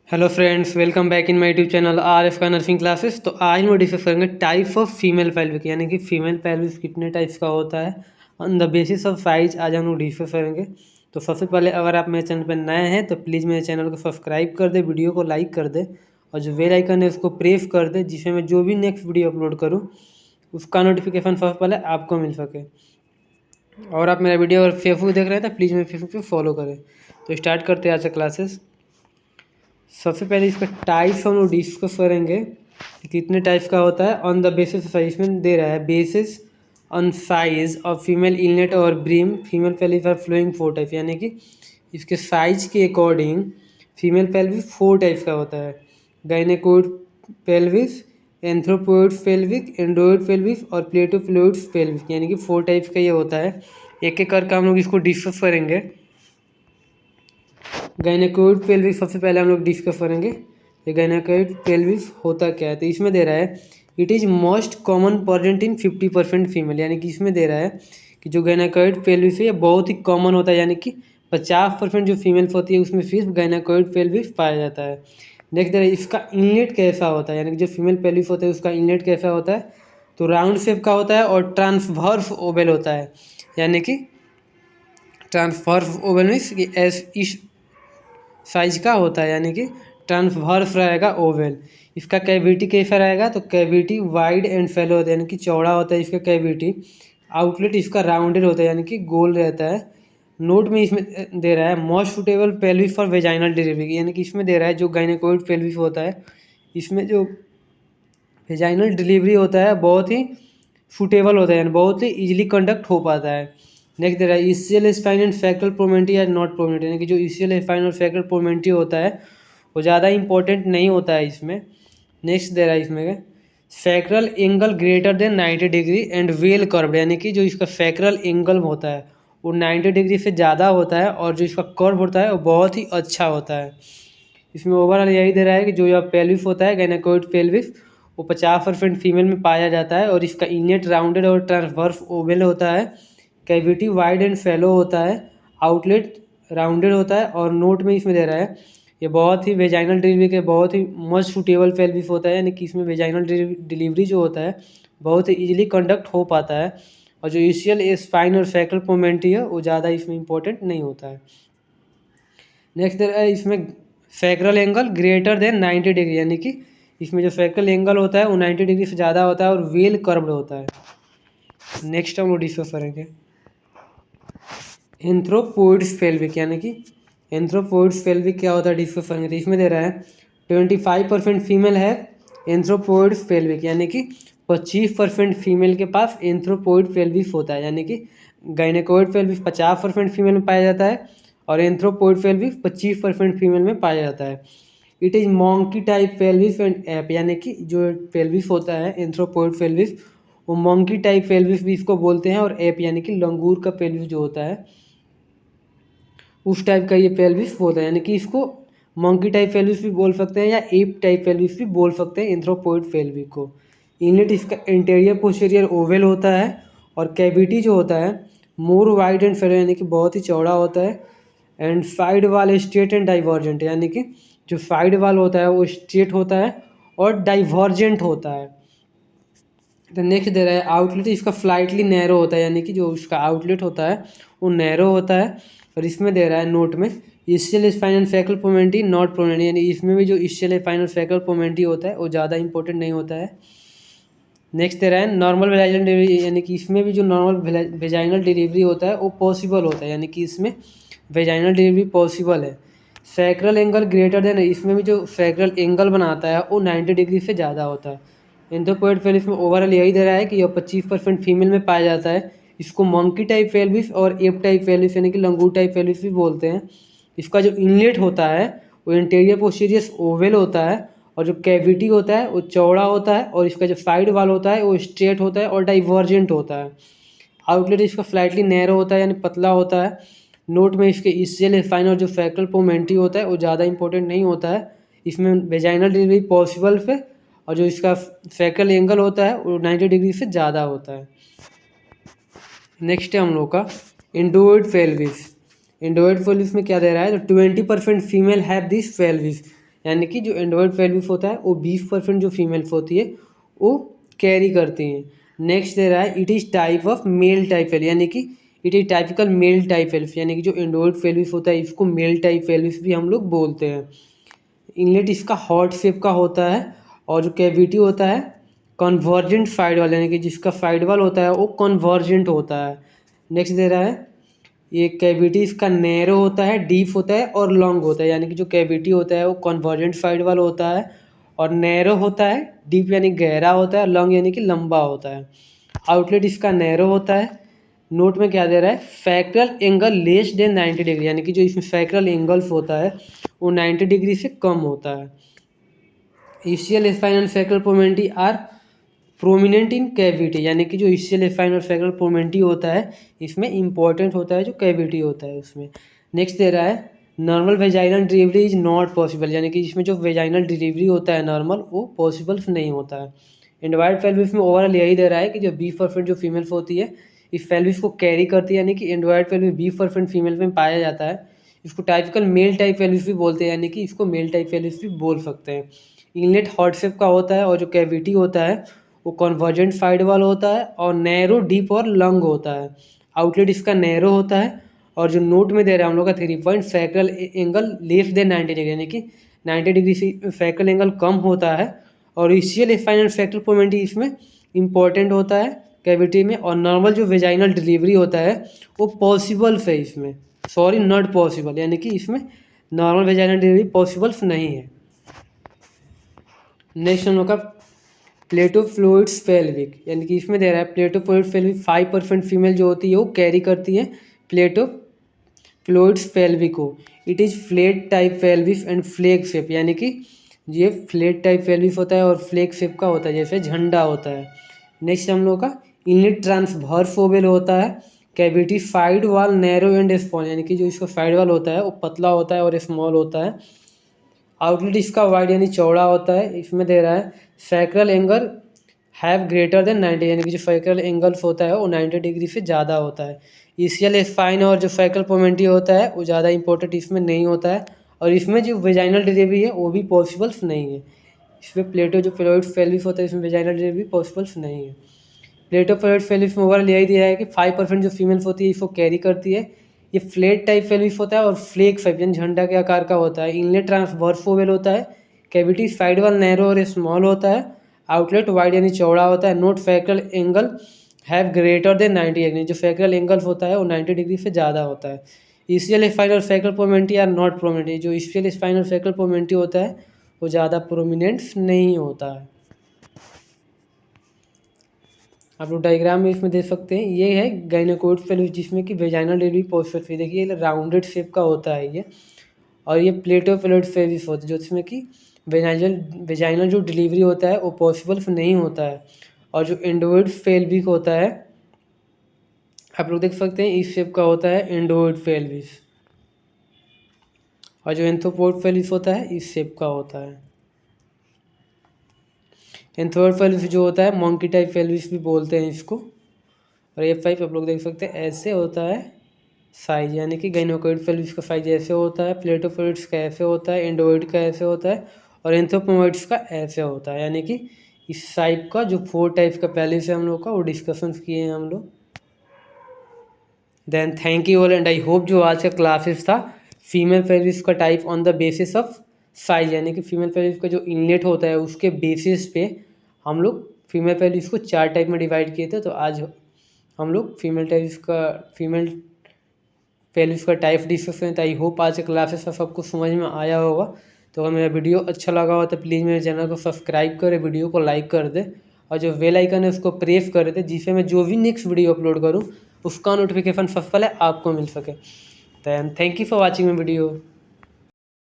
Hello friends, welcome back in my YouTube channel R F का nursing classes. तो आज हम डिस्कस करेंगे टाइप ऑफ फीमेल पेल्विक, यानी कि फीमेल पेल्विस कितने टाइप्स का होता है on the basis of size. आज हम लोग डिस्कस करेंगे। तो सबसे पहले अगर आप मेरे चैनल पर नए हैं तो प्लीज़ मेरे चैनल को सब्सक्राइब कर दे, वीडियो को लाइक कर दे और जो बेल आइकन है उसको प्रेस कर दे, जिसमें मैं जो भी नेक्स्ट वीडियो अपलोड करूँ उसका नोटिफिकेशन सबसे पहले आपको मिल सके। और आप मेरा वीडियो अगर फेसबुक देख रहे हैं तो प्लीज़ मेरे फेसबुक पे फॉलो करें। तो स्टार्ट करते हैं आज का क्लासेस। सबसे पहले इसका टाइप्स हम लोग डिस्कस करेंगे कि कितने टाइप्स का होता है ऑन द बेसिस ऑफ। इसमें दे रहा है basis on size of female inlet और brim female pelvis are following 4 type, यानी कि इसके साइज के अकॉर्डिंग फीमेल पेल्विस 4 टाइप्स का होता है। गायनेकोइड पेल्विस, एंथ्रोपोइड पेल्विक, एंडोइड पेल्विस और प्लेटोफ्लूइड पेल्विस, यानी कि 4 टाइप्स का ये होता है। एक एक करके हम लोग इसको डिस्कस करेंगे। गायनेकोइड पेल्विस सबसे पहले हम लोग डिस्कस करेंगे। ये गायनेकोइड पेल्विस होता क्या है, तो इसमें दे रहा है it is most common present in 50% female, यानी कि इसमें दे रहा है कि जो गायनेकोइड पेल्विस है ये बहुत ही कॉमन होता है, यानी कि 50% जो फीमेल्स होती है उसमें सिर्फ गायनेकोइड पेल्विस पाया जाता है। नेक्स्ट दे रहा है इसका इनलेट कैसा होता है, यानी कि जो फीमेल पेल्विस होता है उसका इनलेट कैसा होता है, तो राउंड शेप का होता है और ट्रांसवर्स ओवल होता है, यानी कि ट्रांसवर्स ओवल मीन्स कि इस साइज का होता है, यानी कि ट्रांसवर्स रहेगा ओवल। इसका कैविटी कैसा रहेगा, तो कैविटी वाइड एंड फैलो होता है, यानी कि चौड़ा होता है इसका कैविटी। आउटलेट इसका राउंडेड होता है, यानी कि गोल रहता है। नोट में इसमें दे रहा है most suitable pelvis for vaginal delivery, यानी कि इसमें दे रहा है जो गायनेकोइड पेल्विस होता है इसमें जो वेजाइनल डिलीवरी होता है बहुत ही सुटेबल होता है, यानी बहुत ही इजीली कंडक्ट हो पाता है। नेक्स्ट दे रहा है ischial spine and sacral promontory are not promontory, यानी कि जो ईसीएल स्पाइन और सैक्रल प्रोमेंटी होता है वो ज़्यादा इंपॉर्टेंट नहीं होता है इसमें। नेक्स्ट दे रहा है इसमें sacral angle greater than 90 degree and well curved, यानी कि जो इसका सैक्रल एंगल होता है वो 90 डिग्री से ज़्यादा होता है और जो इसका कर्व होता है वो बहुत ही अच्छा होता है। इसमें ओवरऑल यही दे रहा है कि जो यह पेल्विस होता है गायनेकोइड पेल्विस वो 50% फीमेल में पाया जाता है और इसका इनलेट राउंडेड और ट्रांसवर्स ओवल होता है। कैविटी वाइड एंड फैलो होता है। आउटलेट राउंडेड होता है और नोट में इसमें दे रहा है ये बहुत ही वेजाइनल डिलीवरी के बहुत ही मस्ट सूटेबल पेल्विस होता है, यानी कि इसमें वेजाइनल डिलीवरी जो होता है बहुत ही ईजिली कंडक्ट हो पाता है। और जो ईसीएल स्पाइन और सैक्रल पोमेंटी है वो ज़्यादा इसमें इंपॉर्टेंट नहीं होता है। नेक्स्ट दे रहा है इसमें sacral angle greater than 90 degree, यानी कि इसमें जो सैक्रल एंगल होता है वो 90 डिग्री से ज़्यादा होता है और वेल कर्व्ड होता है। नेक्स्ट हम लोग डिस्कस करेंगे एंथ्रोपोइड्स पेल्विक, यानी कि एंथ्रोपोइड्स पेल्विक क्या होता है डिस्कस करेंगे। तो इसमें दे रहा है 25% फीमेल है एंथ्रोपोइड्स पेल्विक, यानी कि 25% फीमेल के पास एंथ्रोपोइड पेल्विस होता है, यानी कि गायनेकोइड पेल्विस 50% फीमेल में पाया जाता है और एंथ्रोपोइड पेल्विस 25% फीमेल में पाया जाता है। It is monkey type pelvis and app, यानी कि जो पेल्विस होता है एंथ्रोपोइड पेल्विस वो मॉन्की टाइप पेल्विस भी इसको बोलते हैं और एप यानी कि लंगूर का पेल्विस जो होता है उस टाइप का ये पेल्विस होता है, यानी कि इसको मंकी टाइप पेल्विस भी बोल सकते हैं या एप टाइप पेल्विस भी बोल सकते हैं एंथ्रोपोइड पेल्विस को। इनलेट इसका इंटीरियर पोस्टीरियर ओवल होता है और कैविटी जो होता है मोर वाइड एंड फेलो, यानी कि बहुत ही चौड़ा होता है। एंड साइड वाल स्ट्रेट एंड डाइवर्जेंट, यानी कि जो साइड वाल होता है वो स्ट्रेट होता है और डाइवर्जेंट होता है। तो नेक्स्ट दे रहा है आउटलेट इसका स्लाइटली नैरो होता है, यानी कि जो उसका आउटलेट होता है वो नैरो होता है। और इसमें दे रहा है नोट में ischial spine and sacral promontory not promontory, यानी इसमें भी जो ईसीएल स्पाइन और सैक्रल पोमेंटी होता है वो ज़्यादा इंपॉर्टेंट नहीं होता है। नेक्स्ट दे रहा है नॉर्मल वेजाइनल डिलीवरी, यानी कि इसमें भी जो नॉर्मल वेजाइनल डिलीवरी होता है वो पॉसिबल होता है, यानी कि इसमें वेजाइनल डिलीवरी पॉसिबल है। सैक्रल एंगल ग्रेटर देन, इसमें भी जो सैक्रल एंगल बनाता है वो 90 डिग्री से ज़्यादा होता है। एंथ्रोपोइड पेल्विस में ओवरऑल यही दे रहा है कि यह 25% फीमेल में पाया जाता है। इसको मंकी टाइप पेल्विस और एप टाइप पेल्विस यानी कि लंगूर टाइप पेल्विस भी बोलते हैं। इसका जो इनलेट होता है वो इंटीरियर पोस्टीरियर ओवल होता है और जो कैविटी होता है वो चौड़ा होता है और इसका जो साइड वाल होता है वो स्ट्रेट होता है और डाइवर्जेंट होता है। आउटलेट इसका स्लाइटली नैरो होता है यानी पतला होता है। नोट में इसके ईसीएल स्पाइन और जो सैक्रल पोमेंटी होता है वो ज़्यादा इंपॉर्टेंट नहीं होता है। इसमें वेजाइनल डिलीवरी पॉसिबल पे और जो इसका सैक्रल एंगल होता है वो 90 डिग्री से ज़्यादा होता है। नेक्स्ट है हम लोग का एंडोइड पेल्विस। एंडोइड पेल्विस में क्या दे रहा है, तो 20% फीमेल हैव दिस पेल्विस, यानी कि जो एंड्रॉयड पेल्विस होता है वो 20% जो फीमेल्स होती है वो कैरी करती हैं। नेक्स्ट दे रहा है it is type of male type pelvis, यानी कि it is typical male type pelvis, यानी कि जो एंड्रॉयड पेल्विस होता है इसको मेल टाइप पेल्विस भी हम लोग बोलते हैं। इनलेट इसका हॉट शेप का होता है और जो कैविटी होता है कन्वर्जेंट साइड वाला, यानी कि जिसका साइड वाल होता है वो कन्वर्जेंट होता है। नेक्स्ट दे रहा है ये कैविटी इसका नैरो होता है, डीप होता है और लॉन्ग होता है, यानी कि जो कैविटी होता है वो कन्वर्जेंट साइड वाला होता है और नैरो होता है, डीप यानी गहरा होता है, लॉन्ग यानी कि लंबा होता है। आउटलेट इसका नैरो होता है। नोट में क्या दे रहा है sacral angle less than 90 degree, यानी कि जो इसमें सैक्रल एंगल्स होता है वो 90 डिग्री से कम होता है। Ischial spine and sacral promontory are prominent in cavity, यानी कि जो ईसीएल स्पाइन और सैक्रल पोमेंटी होता है इसमें इंपॉर्टेंट होता है जो कैविटी होता है उसमें। नेक्स्ट दे रहा है normal vaginal delivery is not possible, यानी कि इसमें जो वेजाइनल डिलीवरी होता है नॉर्मल वो पॉसिबल नहीं होता है। एंड्रॉयड पेल्विस में ओवरऑल यही दे रहा है कि जो 20% जो फीमेल्स होती है इस पेल्विस को कैरी करती है, यानी कि एंड्रॉयड पेल्विस 20% फीमेल में पाया जाता है। इसको टाइपिकल मेल टाइप पेल्विस भी बोलते हैं, यानी कि इसको मेल टाइप पेल्विस भी बोल सकते हैं। इनलेट हॉट शेप का होता है और जो कैविटी होता है वो कन्वर्जेंट साइड वाला होता है और नैरो डीप और लॉन्ग होता है। आउटलेट इसका नैरो होता है और जो नोट में दे रहा है हम लोग का 3 point sacral angle less than 90 degree, यानी कि 90 डिग्री से सैक्रल एंगल कम होता है और ईसीएल स्पाइन एंड सैक्रल पोमेंटी इसमें इंपॉर्टेंट होता है कैविटी में। और नॉर्मल जो वेजाइनल डिलीवरी होता है वो पॉसिबल है इसमें, सॉरी नॉट पॉसिबल, यानी कि इसमें नॉर्मल वेजाइनल डिलीवरी पॉसिबल नहीं है। नेक्स्ट हम लोग का प्लेटो फ्लूइड्स पेल्विक, यानी कि इसमें दे रहा है प्लेटो फ्लूइड्स पेल्विक 5% फीमेल जो होती है वो कैरी करती है प्लेटो फ्लूइड्स पेल्विक को। It is flat type pelvis and flag shape, यानी कि ये फ्लैट टाइप पेल्विस होता है और फ्लैग शेप का होता है जैसे झंडा होता है। नेक्स्ट हम लोग का इनलेट ट्रांसवर्स ओवल होता है। कैविटी साइड वाल नैरो एंड स्मॉल, यानी कि जो इसका साइड वाल होता है वो पतला होता है और स्मॉल होता है। आउटलेट इसका वाइड यानी चौड़ा होता है। इसमें दे रहा है sacral angle have greater than 90, यानी कि जो सैक्रल एंगल्स होता है वो 90 डिग्री से ज़्यादा होता है। ईसीएल स्पाइन और जो सैक्रल पोमेंटी होता है वो ज़्यादा इंपॉर्टेंट इसमें नहीं होता है और इसमें जो वेजाइनल डिलीवरी है वो भी पॉसिबल नहीं है। इसमें प्लेटो जो फ्लूइड पेल्विस होता है इसमें वेजाइनल डिलीवरी पॉसिबल नहीं है। प्लेटो फ्लूइड पेल्विस में ओवरऑल यही दिया है कि 5% जो फीमेल्स होती है इसको कैरी करती है। ये फ्लैट टाइप पेल्विस होता है और फ्लेक टाइप यानी झंडा के आकार का होता है। इनलेट ट्रांसवर्स ओवल होता है। कैविटी साइड वाल नैरो और स्मॉल होता है। आउटलेट वाइड यानी चौड़ा होता है। Note sacral angle have greater than 90, यानी जो सैक्रल एंगल होता है वो 90 डिग्री से ज़्यादा होता है। ईसीएल स्पाइन और sacral promontory are not prominent, जो ईसीएल स्पाइन और सैक्रल पोमेंटी होता है वो ज़्यादा प्रोमिनेंट नहीं होता है। आप लोग डायग्राम में इसमें देख सकते हैं ये है गाइनोकोइड पेल्विस जिसमें कि वेजाइनल डिलीवरी पॉसिबल, देखिए ये राउंडेड शेप का होता है ये। और ये प्लेटो फ्लूइड पेल्विस होता है जो जिसमें कि वेजाइनल जो डिलीवरी होता है वो पॉसिबल नहीं होता है। और जो एंडोइड पेल्विक होता है आप लोग देख सकते हैं इस शेप का होता है एंडोइड पेल्विस, और जो एंथ्रोपोइड पेल्विस होता है इस शेप का होता है। एंथ्रोपोइड पेल्विस जो होता है मंकी टाइप पेल्विस भी बोलते हैं इसको। और ये पाइप आप लोग देख सकते हैं ऐसे होता है साइज, यानी कि गाइनोकोइड पेल्विस का साइज ऐसे होता है, प्लेटो फ्लूइड्स का ऐसे होता है, एंडोइड का ऐसे होता है और एंथ्रोपोइड्स का ऐसे होता है। यानी कि इस टाइप का जो 4 टाइप्स का पेल्विस है हम लोग का वो डिस्कशन किए हैं हम लोग। Then thank you all and I hope जो आज का क्लासेस था फीमेल पेल्विस का type on the basis of size, यानी कि फीमेल पेल्विस का जो इनलेट होता है उसके बेसिस पे हम लोग फीमेल पेल्विस को 4 टाइप में डिवाइड किए थे। तो आज हम लोग फीमेल पेल्विस का टाइप डिस्कस करें। तो आई होप आज के क्लासेस का सबको समझ में आया होगा। तो अगर मेरा वीडियो अच्छा लगा हो तो प्लीज़ मेरे चैनल को सब्सक्राइब करें, वीडियो को लाइक कर दे और जो बेल आइकन है उसको प्रेस कर दे जिससे मैं जो भी नेक्स्ट वीडियो अपलोड करूँ उसका नोटिफिकेशन सबसे पहले आपको मिल सके। Then thank you for watching my video.